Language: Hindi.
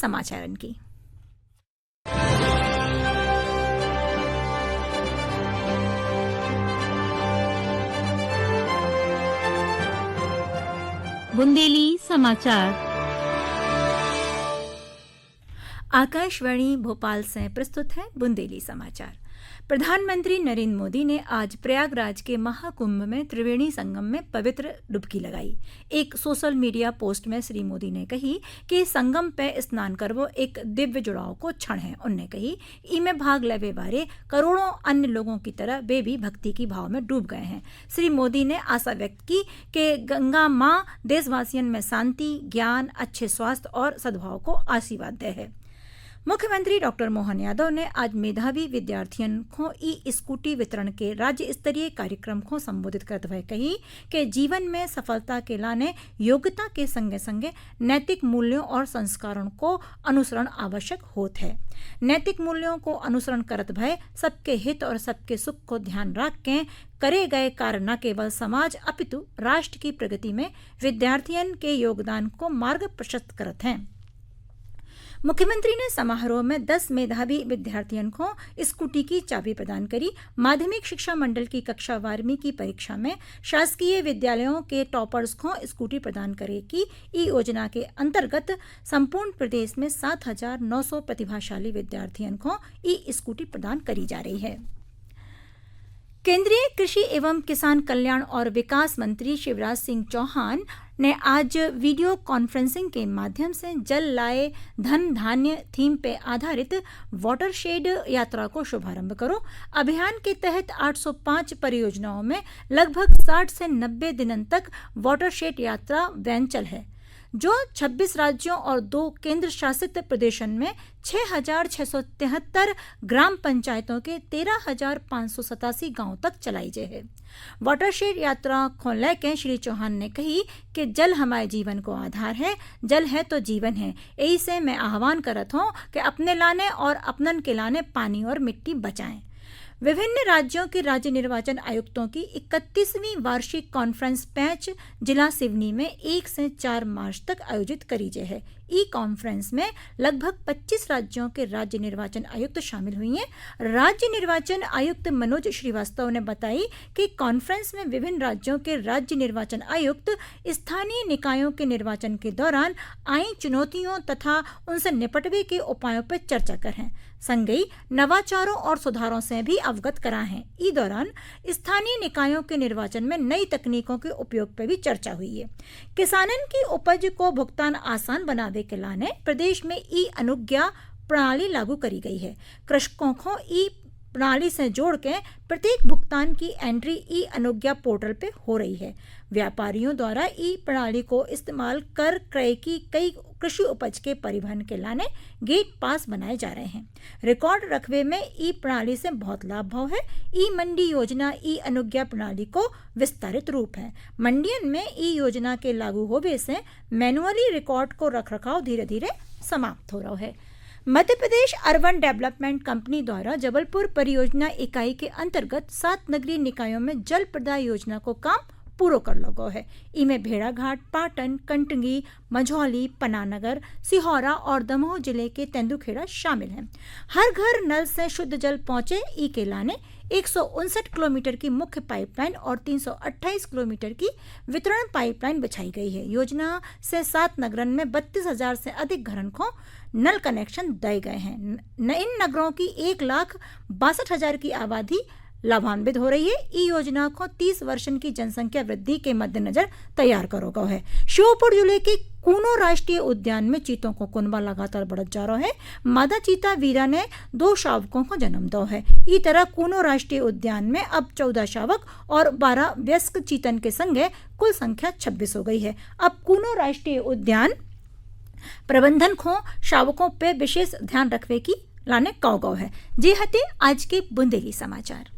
समाचारन की। बुंदेली समाचार। आकाशवाणी भोपाल से प्रस्तुत है बुंदेली समाचार। प्रधानमंत्री नरेंद्र मोदी ने आज प्रयागराज के महाकुंभ में त्रिवेणी संगम में पवित्र डुबकी लगाई। एक सोशल मीडिया पोस्ट में श्री मोदी ने कही कि संगम पे स्नान करवो एक दिव्य जुड़ाव को क्षण है। उन्होंने कही इनमें भाग लेवे वाले करोड़ों अन्य लोगों की तरह वे भी भक्ति की भाव में डूब गए हैं। श्री मोदी ने आशा व्यक्त की कि गंगा मां देशवासियों में शांति, ज्ञान, अच्छे स्वास्थ्य और सद्भाव को आशीर्वाद दे है। मुख्यमंत्री डॉक्टर मोहन यादव ने आज मेधावी विद्यार्थियों को ई स्कूटी वितरण के राज्य स्तरीय कार्यक्रम को संबोधित करते हुए कही कि जीवन में सफलता के लाने योग्यता के संगे संगे नैतिक मूल्यों और संस्कारों को अनुसरण आवश्यक होत है। नैतिक मूल्यों को अनुसरण करत भय सबके हित और सबके सुख को ध्यान रख के करे गए कार्य न केवल समाज अपितु राष्ट्र की प्रगति में विद्यार्थियों के योगदान को मार्ग प्रशस्त करत हैं। मुख्यमंत्री ने समारोह में 10 मेधावी विद्यार्थियों को स्कूटी की चाबी प्रदान करी। माध्यमिक शिक्षा मंडल की कक्षा 12वीं की परीक्षा में शासकीय विद्यालयों के टॉपर्स को स्कूटी प्रदान करे की ई योजना के अंतर्गत संपूर्ण प्रदेश में 7,900 प्रतिभाशाली विद्यार्थियों को ई स्कूटी प्रदान करी जा रही है। केंद्रीय कृषि एवं किसान कल्याण और विकास मंत्री शिवराज सिंह चौहान ने आज वीडियो कॉन्फ्रेंसिंग के माध्यम से जल लाए धन धान्य थीम पे आधारित वाटरशेड यात्रा को शुभारंभ करो। अभियान के तहत 805 परियोजनाओं में लगभग 60 से 90 दिनों तक वाटरशेड यात्रा वैंचल है, जो 26 राज्यों और 2 केंद्र शासित प्रदेशों में 6,673 ग्राम पंचायतों के 13,587 गांवों तक चलाई जाए है। वाटरशेड यात्रा को लेकर श्री चौहान ने कही कि जल हमारे जीवन को आधार है, जल है तो जीवन है। यही से मैं आह्वान करत हूँ कि अपने लाने और अपनन के लाने पानी और मिट्टी बचाएं। विभिन्न राज्यों के राज्य निर्वाचन आयुक्तों की 31वीं वार्षिक कॉन्फ्रेंस पैच जिला सिवनी में 1 से 4 मार्च तक आयोजित करी गई है। ई कॉन्फ्रेंस में लगभग 25 राज्यों के राज्य निर्वाचन आयुक्त शामिल हुई हैं। राज्य निर्वाचन आयुक्त मनोज श्रीवास्तव ने बताई कि कॉन्फ्रेंस में विभिन्न राज्यों के राज्य निर्वाचन आयुक्त स्थानीय निकायों के निर्वाचन के दौरान आई चुनौतियों तथा उनसे निपटने के उपायों पर चर्चा कर हैं। संगई नवाचारों और सुधारों से भी अवगत करा है। इस दौरान स्थानीय निकायों के निर्वाचन में नई तकनीकों के उपयोग पर भी चर्चा हुई है। किसानन की उपज को भुगतान आसान बनावे के लाने प्रदेश में ई अनुज्ञा प्रणाली लागू करी गई है। कृषकों को ई प्रणाली से जोड़ के प्रत्येक भुगतान की एंट्री ई अनुज्ञा पोर्टल पे हो रही है। व्यापारियों द्वारा ई प्रणाली को इस्तेमाल कर क्रय की कई कृषि उपज के परिवहन के लाने गेट पास बनाए जा रहे हैं। रिकॉर्ड रकबे में ई प्रणाली से बहुत लाभ भाव है। ई मंडी योजना ई अनुज्ञा प्रणाली को विस्तारित रूप है। मंडियन में ई योजना के लागू होने से मैनुअली रिकॉर्ड को रखरखाव धीरे धीरे समाप्त हो रहा है। Madhya Pradesh urban development company द्वारा जबलपुर परियोजना इकाई के अंतर्गत 7 नगरीय निकायों में जल प्रदाय योजना को काम पूरा कर लगो है। इनमें भेड़ाघाट, पाटन, कंटंगी, मझौली, पनानगर, सिहोरा और दमोह जिले के तेंदुखेड़ा शामिल हैं। हर घर नल से शुद्ध जल पहुंचे ई के लाने 159 किलोमीटर की मुख्य पाइपलाइन और 328 किलोमीटर की वितरण पाइपलाइन बिछाई गई है। योजना से 7 नगरन में 32,000 से अधिक घरों को नल कनेक्शन दिए गए हैं। इन नगरों की 1,62,000 की आबादी लाभान्वित हो रही है। ई योजना को 30 वर्षन की जनसंख्या वृद्धि के मद्देनजर तैयार करो गया है। श्योपुर जिले के कूनो राष्ट्रीय उद्यान में चीतों को कुनबा लगातार बढ़त जा रहा है। मादा चीता वीरा ने 2 शावकों को जन्म दो है। इस तरह कूनो राष्ट्रीय उद्यान में अब 14 शावक और 12 वयस्क चीतन के संगे कुल संख्या 26 हो गई है। अब कूनो राष्ट्रीय उद्यान प्रबंधन को शावकों पे विशेष ध्यान रखने की लाने कौ है। जे हते आज के बुंदेली समाचार।